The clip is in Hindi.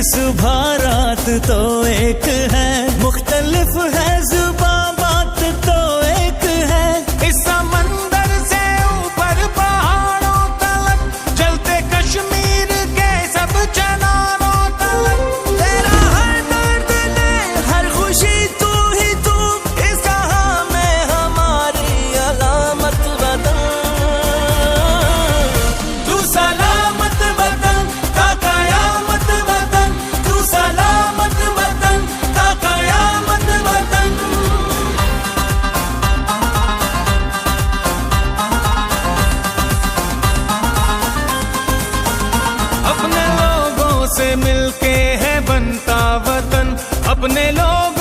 सुबह रात तो एक है, मुख्तलिफ है जुबां बात तो एक है। इस समंदर से ऊपर पहाड़ों तलक, चलते कश्मीर के सब चनारों तलक। तेरा हर दर्द ने हर खुशी तू ही तू, इस कहां में हमारी अलामत वतन। तू सलामत वतन का कयामत वतन, तू सलामत वतन का कयामत वतन। अपने लोगों से मिलके है बनता वतन, अपने लोग